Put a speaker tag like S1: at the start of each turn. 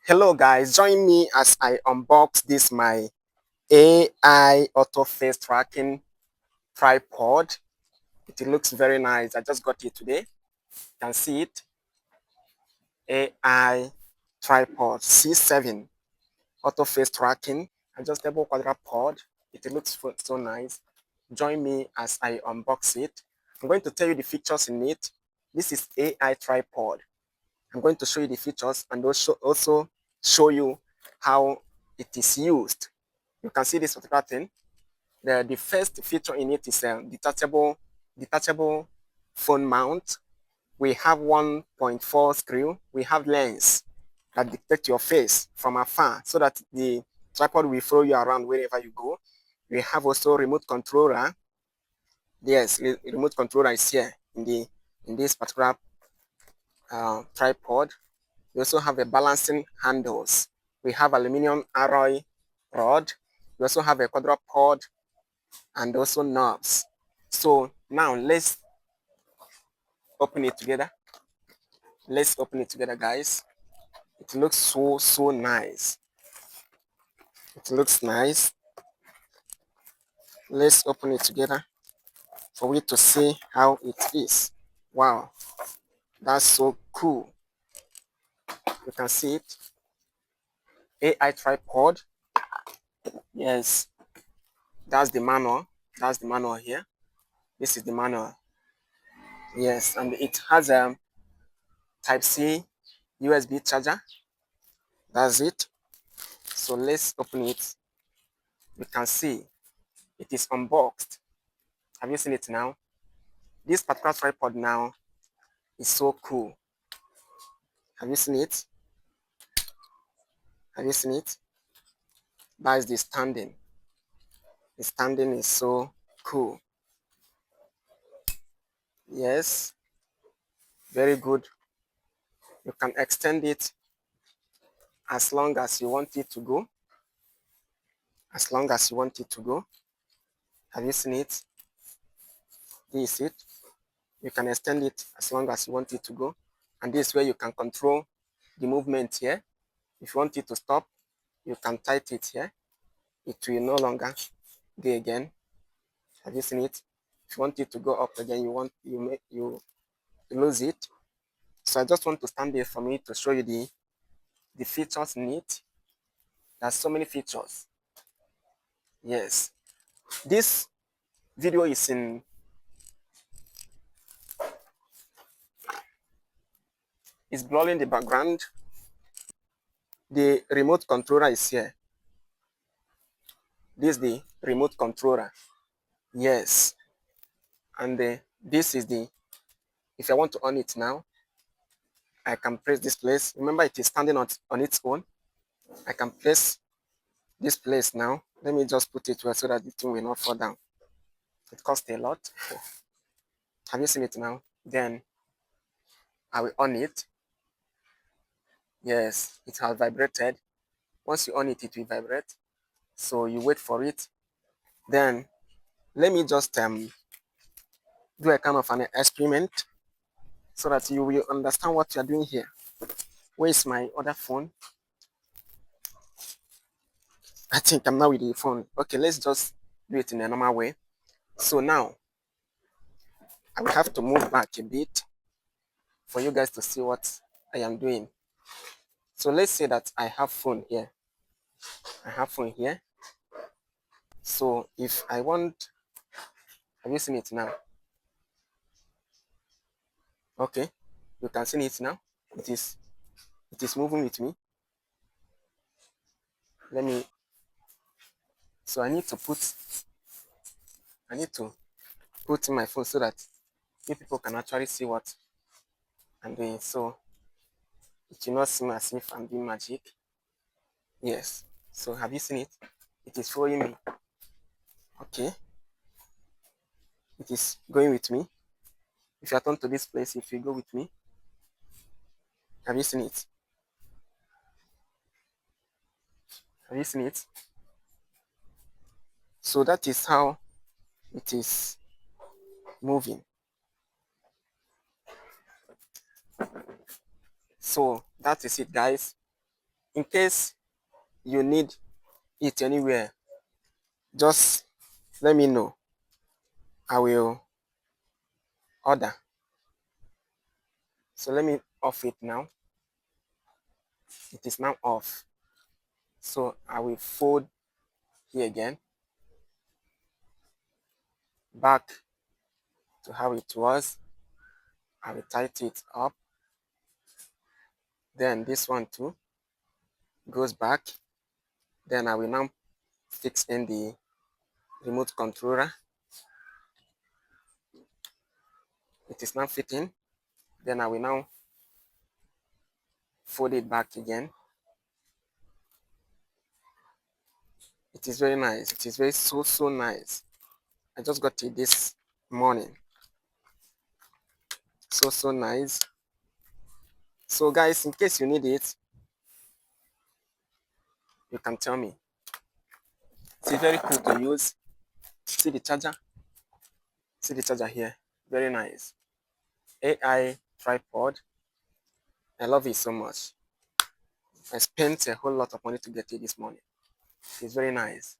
S1: Hello guys, join me as I unbox this my AI auto face tracking tripod. It looks very nice. I just got it today. You can see it. AI tripod C7 auto face tracking adjustable quadrupod. It looks so nice. Join me as I unbox it. I'm going to tell you the features in it. This is AI tripod. I'm going to show you the features and also show you how it is used. You can see this particular thing. The first feature in it is a detachable phone mount. We have 1.4 screw. We have lens that detect your face from afar so that the tripod will follow you around wherever you go. We have also remote controller. Yes, remote controller is here in this particular tripod. We also have a balancing handles. We have aluminum alloy rod. We also have a quadrupod and also knobs. So now let's open it together. Let's open it together, guys. It looks so nice. It looks nice. Let's open it together for you to see how it is. Wow, that's so cool. You can see it. AI tripod. Yes, that's the manual. That's the manual here. This is the manual. Yes, and it has a Type C USB charger. That's it. So let's open it. You can see it is unboxed. Have you seen it now? This particular tripod now is so cool. Have you seen it? Have you seen it? That is the standing. The standing is so cool. Yes, very good. You can extend it as long as you want it to go. As long as you want it to go. Have you seen it? This is it. You can extend it as long as you want it to go. And this is where you can control the movement here. If you want it to stop, you can tight it here. It will no longer go again. Have you seen it? If you want it to go up again, you lose it. So I just want to stand there for me to show you the features in it. There's so many features. Yes. This video is blurring the background. The remote controller is here. This is the remote controller. Yes. And this is if I want to on it now, I can press this place. Remember, it is standing on its own. I can press this place now. Let me just put it well so that the thing will not fall down. It costs a lot. Have you seen it now? Then I will on it. Yes, it has vibrated. Once you on it, it will vibrate. So you wait for it. Then let me just do a kind of an experiment so that you will understand what you are doing here. Where is my other phone? I think I'm now with the phone. Okay, let's just do it in a normal way. So now I will have to move back a bit for you guys to see what I am doing. So let's say that I have phone here. I have phone here. So if I want, have you seen it now? Okay, you can see it now. It is moving with me. Let me. So I need to put in my phone so that you people can actually see what I'm doing. So it will not seem as if I'm doing magic. Yes. So have you seen it? It is following me. Okay. It is going with me. If you turn to this place, if you go with me, have you seen it? Have you seen it? So that is how it is moving. So that is it, guys. In case you need it anywhere, just let me know. I will order. So let me off it now. It is now off. So I will fold here again, back to how it was. I will tighten it up. Then this one too goes back. Then I will now fix in the remote controller. It is now fitting. Then I will now fold it back again. It is very nice. It is very so nice. I just got it this morning. So nice. So guys, in case you need it, you can tell me. It's very cool to use. See the charger? See the charger here? Very nice. AI tripod. I love it so much. I spent a whole lot of money to get it this morning. It's very nice.